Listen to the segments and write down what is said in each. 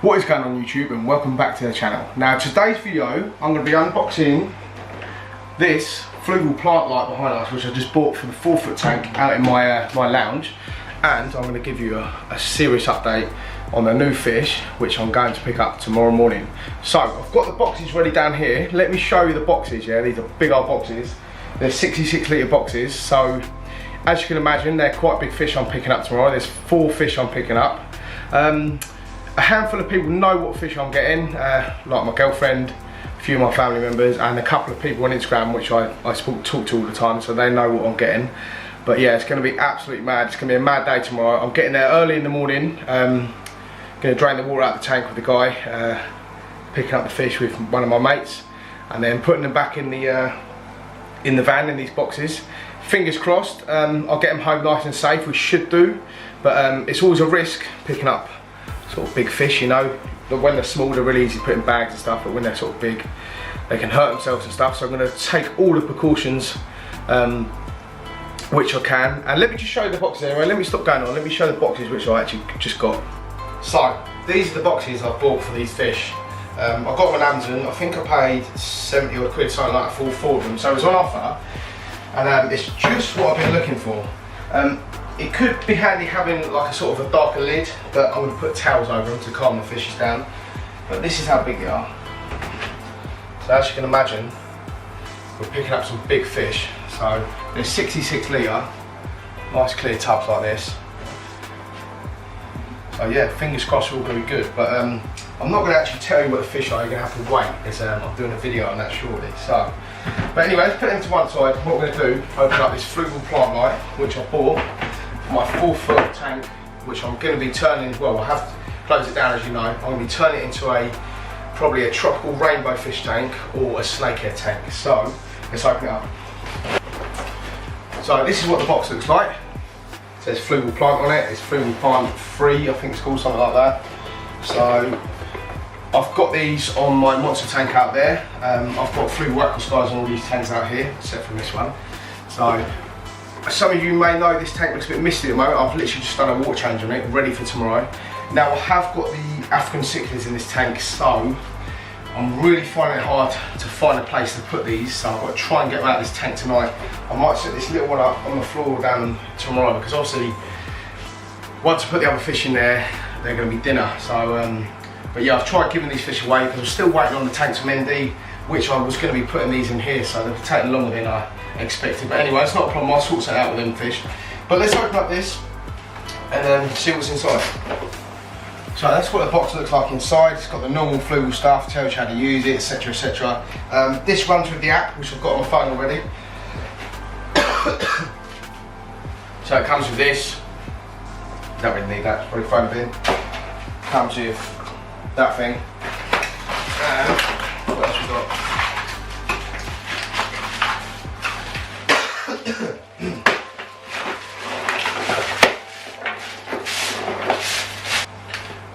What is going on YouTube, and welcome back to the channel. Now today's video I'm going to be unboxing this FLUVAL plant light behind us, which I just bought for the 4-foot tank out in my lounge, and I'm going to give you a serious update on the new fish which I'm going to pick up tomorrow morning. So I've got the boxes ready down here. Let me show you the boxes. Yeah, these are big old boxes. They're 66 litre boxes, so as you can imagine they're quite big fish I'm picking up tomorrow. There's 4 fish I'm picking up. A handful of people know what fish I'm getting, like my girlfriend, a few of my family members, and a couple of people on Instagram which I talk to all the time, so they know what I'm getting. But yeah, it's going to be absolutely mad. It's going to be a mad day tomorrow. I'm getting there early in the morning, going to drain the water out of the tank with the guy, picking up the fish with one of my mates, and then putting them back in the van in these boxes. Fingers crossed, I'll get them home nice and safe. We should do, but it's always a risk picking up sort of big fish, you know. When they're small they're really easy to put in bags and stuff, but when they're sort of big they can hurt themselves and stuff, so I'm going to take all the precautions which I can. And let me just show you the boxes anyway. Let me stop going on, let me show the boxes which I actually just got. So these are the boxes I bought for these fish. I got them on Amazon. I think I paid 70 odd quid, something like that, for all 4 of them, so it was on offer, and it's just what I've been looking for. It could be handy having like a sort of a darker lid, but I'm going to put towels over them to calm the fishes down. But this is how big they are. So as you can imagine, we're picking up some big fish. So they're 66 litre, nice clear tubs like this. So yeah, fingers crossed we're all going to be good. But I'm not going to actually tell you what the fish are. You're going to have to wait, because I'm doing a video on that shortly. So, but anyway, let's put them to one side. What we're going to do, open up this FLUVAL plant light, which I bought my 4-foot tank, which I'm going to be turning, well, I have closed it down as you know. I'm going to be turning it into probably a tropical rainbow fish tank or a snakehead tank. So let's open it up. So this is what the box looks like. It says FLUVAL plant on it. It's FLUVAL plant 3, I think it's called, something like that. So I've got these on my monster tank out there. I've got FLUVAL aqua skies on all these tanks out here, except for this one. So some of you may know this tank looks a bit misty at the moment. I've literally just done a water change on it, ready for tomorrow. Now I have got the African cichlids in this tank, so I'm really finding it hard to find a place to put these, so I've got to try and get them out of this tank tonight. I might set this little one up on the floor down tomorrow, because obviously once I put the other fish in there, they're going to be dinner. So, but yeah, I've tried giving these fish away because I'm still waiting on the tanks from ND, which I was going to be putting these in here, so they've taken longer than I expected. But anyway, it's not a problem, I'll sort that out with them fish. But let's open up this and see what's inside. So that's what the box looks like inside. It's got the normal FLUVAL stuff, tells you how to use it, etc, etc. This runs with the app, which I've got on my phone already. So it comes with this. Don't really need that, it's probably phone bin. Comes with that thing. And what else we got?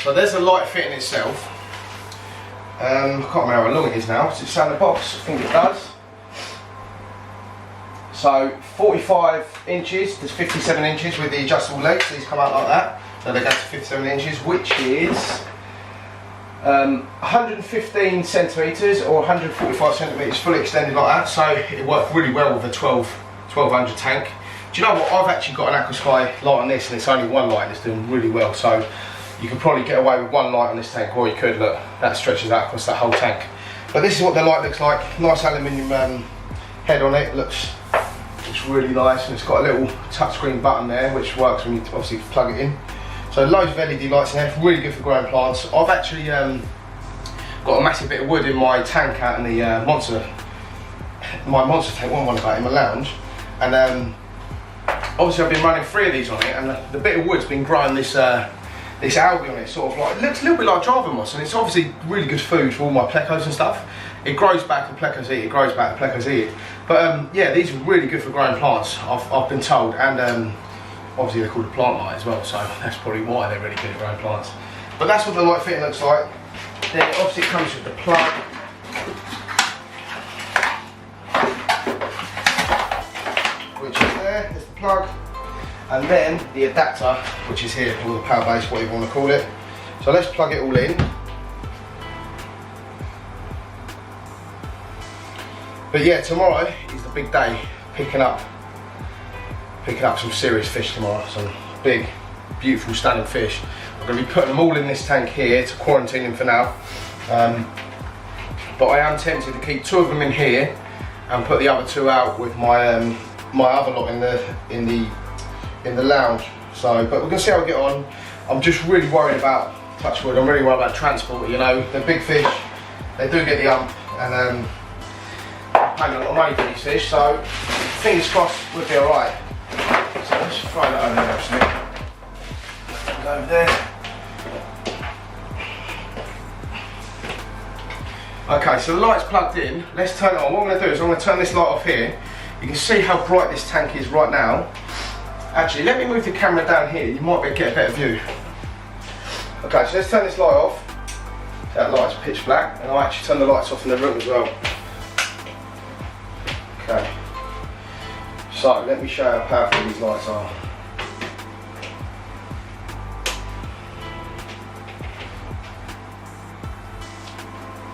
So there's the light fitting itself. I can't remember how long it is now. Does it say on the box? I think it does. So 45 inches, there's 57 inches with the adjustable legs. These come out like that. So they go to 57 inches, which is 115 centimetres or 145 centimetres fully extended like that. So it worked really well with a 1200 tank. Do you know what? I've actually got an Aqua Sky light on this, and it's only one light and it's doing really well. So you can probably get away with one light on this tank, or you could, look, that stretches out across that whole tank. But this is what the light looks like. Nice aluminium head on it, looks really nice, and it's got a little touchscreen button there which works when you obviously plug it in. So loads of LED lights in there, really good for growing plants. I've actually got a massive bit of wood in my tank out in the monster tank, one about in my lounge, and obviously I've been running 3 of these on it, and the bit of wood's been growing this algae on it, sort of like, it looks a little bit like Java moss, and it's obviously really good food for all my plecos and stuff. It grows back and plecos eat it, grows back and plecos eat it. But yeah, these are really good for growing plants, I've been told, and obviously they're called a plant light as well, so that's probably why they're really good at growing plants. But that's what the light fitting looks like. Then obviously it comes with the plug. Which is there, there's the plug. And then the adapter, which is here, or the power base, whatever you want to call it. So let's plug it all in. But yeah, tomorrow is the big day, picking up some serious fish tomorrow, some big, beautiful, stunning fish. I'm going to be putting them all in this tank here to quarantine them for now. But I am tempted to keep 2 of them in here and put the other 2 out with my my other lot in the lounge. So, but we're going to see how we get on. I'm just really worried about, touch wood, I'm really worried about transport. You know, the big fish, they do get the ump, and I'm paying a lot of money for these fish, so fingers crossed we'll be alright. So let's throw that over there actually. Go over there. Okay, so the light's plugged in. Let's turn it on. What I'm going to do is I'm going to turn this light off here. You can see how bright this tank is right now. Actually, let me move the camera down here. You might be able to get a better view. Okay, so let's turn this light off. That light's pitch black, and I'll actually turn the lights off in the room as well. Okay. So let me show you how powerful these lights are.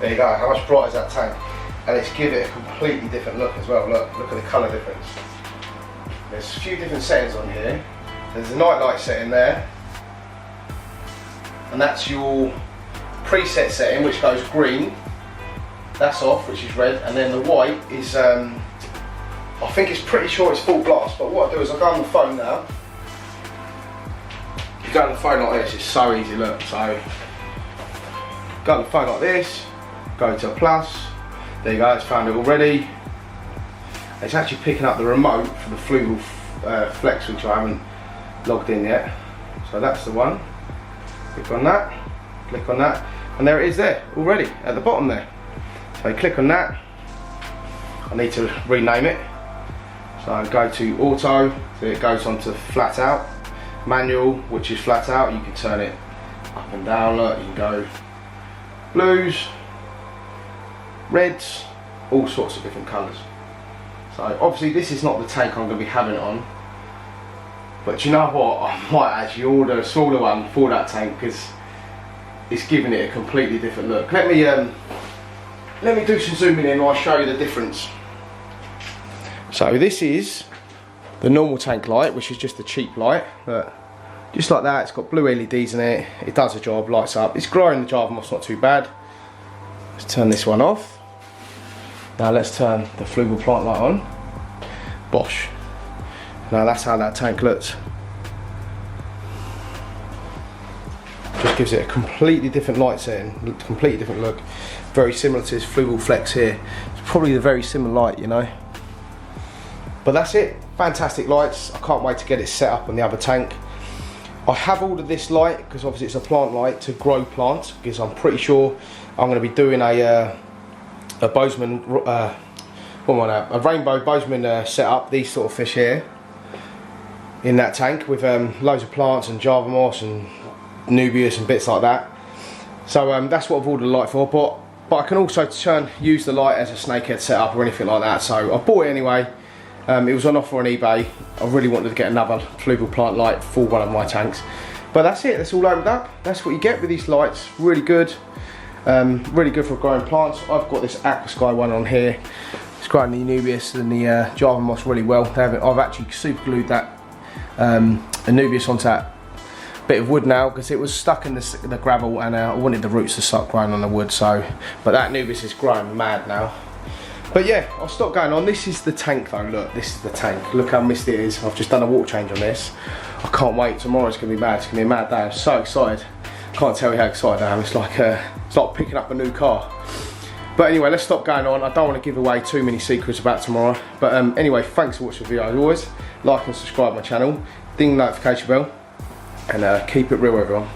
There you go, how much brighter is that tank? And it's give it a completely different look as well. Look at the colour difference. There's a few different settings on here. There's a night light setting there. And that's your preset setting, which goes green. That's off, which is red. And then the white is, I think it's pretty sure it's full blast. But what I do is I go on the phone now. You go on the phone like this, it's so easy, look. So, go on the phone like this. Go to plus, there you go, it's found it already. It's actually picking up the remote for the FLUVAL Flex, which I haven't logged in yet. So that's the one. Click on that, and there it is there, already, at the bottom there. So click on that. I need to rename it. So go to auto, so it goes on to flat out. Manual, which is flat out, you can turn it up and down, look, you can go blues, reds, all sorts of different colours. So obviously this is not the tank I'm going to be having it on, but you know what, I might actually order a smaller one for that tank because it's giving it a completely different look. Let me do some zooming in and I'll show you the difference. So this is the normal tank light, which is just a cheap light, but just like that, it's got blue LEDs in it, it does the job, lights up, it's growing the Java moss not too bad. Let's turn this one off. Now let's turn the FLUVAL plant light on. Bosh. Now that's how that tank looks. Just gives it a completely different light setting, completely different look. Very similar to this FLUVAL Flex here. It's probably a very similar light, you know. But that's it, fantastic lights. I can't wait to get it set up on the other tank. I have ordered this light because obviously it's a plant light to grow plants, because I'm pretty sure I'm going to be doing a Bozeman, a rainbow Bozeman setup, these sort of fish here in that tank with loads of plants and Java moss and Nubius and bits like that. So that's what I've ordered the light for, but I can also use the light as a snakehead setup or anything like that. So I bought it anyway. It was on offer on eBay. I really wanted to get another FLUVAL plant light for one of my tanks. But that's it, that's all opened up. That's what you get with these lights, really good. Really good for growing plants. I've got this Aqua Sky one on here. It's growing the Nubius and the Java moss really well. I've actually super glued that Nubius onto that bit of wood now because it was stuck in the gravel, and I wanted the roots to start growing on the wood. So, but that Nubius is growing mad now. But yeah, I'll stop going on. This is the tank though, look, this is the tank. Look how misty it is. I've just done a water change on this. I can't wait, tomorrow's gonna be mad. It's gonna be a mad day, I'm so excited. Can't tell you how excited I am. It's like picking up a new car. But anyway, let's stop going on. I don't want to give away too many secrets about tomorrow. But anyway, thanks for watching the video as always. Like and subscribe to my channel. Ding the notification bell. And keep it real, everyone.